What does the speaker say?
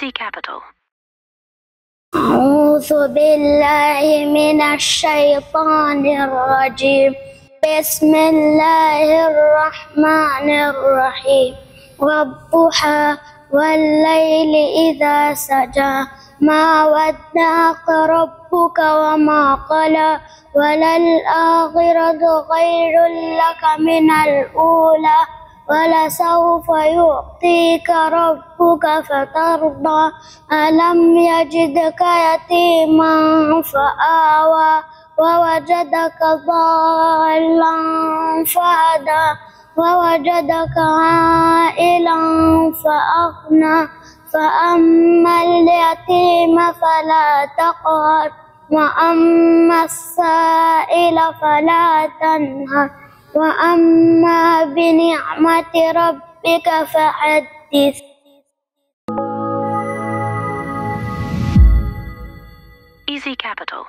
Easy Capital. أعوذ بالله من الشيطان الرجيم. بسم الله الرحمن الرحيم. والضحى والليل إذا سجى ما ودعك ربك وما قلى وللآخرة خير لك من الأولى ولسوف يعطيك ربك فترضى ألم يجدك يتيما فآوى ووجدك ضالا فهدى ووجدك عائلا فأغنى فأما اليتيم فلا تقهر وأما السائل فلا تنهر وأما بنعمة ربك فحدث. Easy Capital.